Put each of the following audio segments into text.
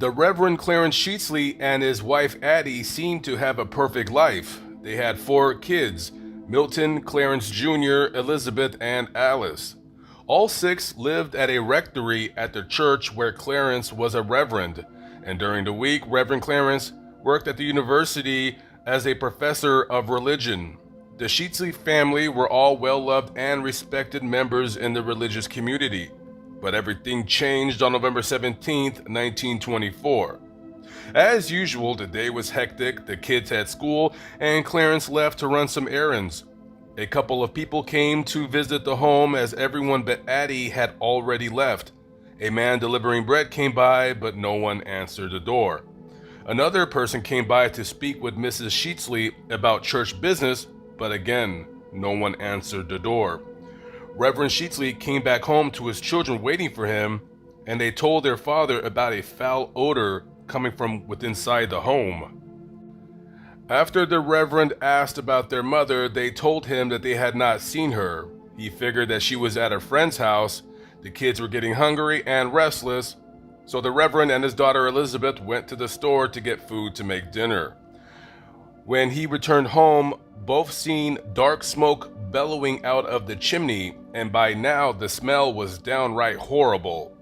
The Reverend Clarence Sheetsley and his wife Addie seemed to have a perfect life. They had 4 kids: Milton, Clarence Jr., Elizabeth, and Alice. All 6 lived at a rectory at the church where Clarence was a reverend, and during the week, Reverend Clarence worked at the university as a professor of religion. The Sheetsley family were all well-loved and respected members in the religious community. But everything changed on November 17th, 1924. As usual, the day was hectic, the kids had school, and Clarence left to run some errands. A couple of people came to visit the home as everyone but Addie had already left. A man delivering bread came by, but no one answered the door. Another person came by to speak with Mrs. Sheetsley about church business, but again, no one answered the door. Reverend Sheetsley came back home to his children waiting for him, and they told their father about a foul odor coming from within inside the home. After the Reverend asked about their mother, they told him that they had not seen her. He figured that she was at a friend's house. The kids were getting hungry and restless, so the Reverend and his daughter Elizabeth went to the store to get food to make dinner. When he returned home, both seen dark smoke bellowing out of the chimney, and by now the smell was downright horrible.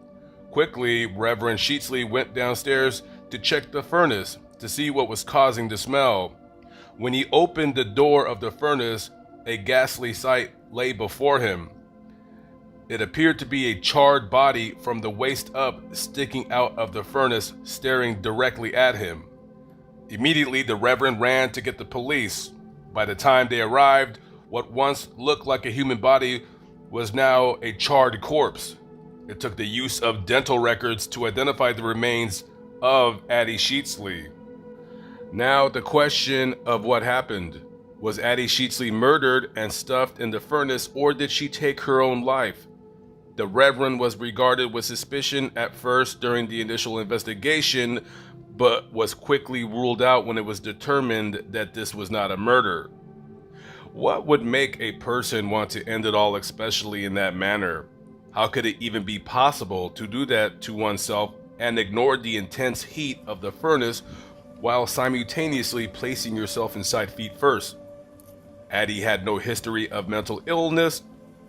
Quickly, Reverend Sheetsley went downstairs to check the furnace to see what was causing the smell. When he opened the door of the furnace, a ghastly sight lay before him. It appeared to be a charred body from the waist up, sticking out of the furnace, staring directly at him. Immediately, the Reverend ran to get the police. By the time they arrived, what once looked like a human body was now a charred corpse. It took the use of dental records to identify the remains of Addie Sheetsley. Now the question of what happened. Was Addie Sheetsley murdered and stuffed in the furnace, or did she take her own life? The Reverend was regarded with suspicion at first during the initial investigation, but was quickly ruled out when it was determined that this was not a murder. What would make a person want to end it all, especially in that manner? How could it even be possible to do that to oneself and ignore the intense heat of the furnace while simultaneously placing yourself inside feet first? Addie had no history of mental illness,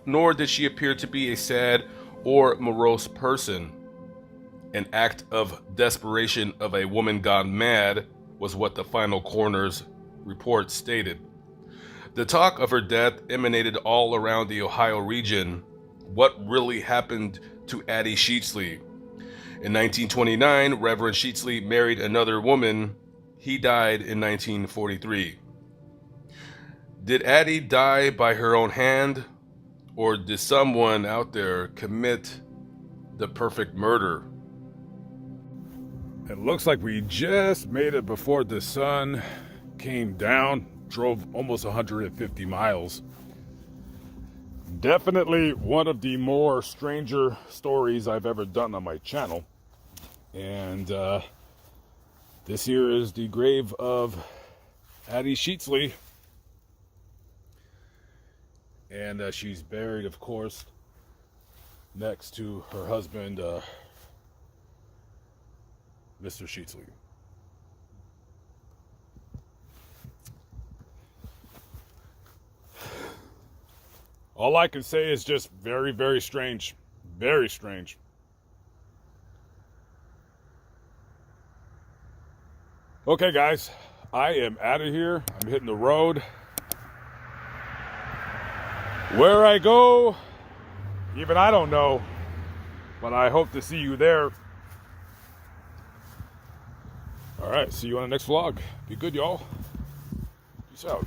nor did she appear to be a sad or morose person. An act of desperation of a woman gone mad was what the final coroner's report stated. The talk of her death emanated all around the Ohio region. What really happened to Addie Sheetsley? In 1929, Reverend Sheetsley married another woman. He died in 1943. Did Addie die by her own hand, or did someone out there commit the perfect murder? It looks like we just made it before the sun came down. Drove almost 150 miles. Definitely one of the more stranger stories I've ever done on my channel. And this here is the grave of Addie Sheetsley. And she's buried, of course, next to her husband, Mr. Sheetsley. All I can say is just very, very strange. Very strange. Okay, guys, I am out of here. I'm hitting the road. Where I go, even I don't know, but I hope to see you there. All right, see you on the next vlog. Be good, y'all. Peace out.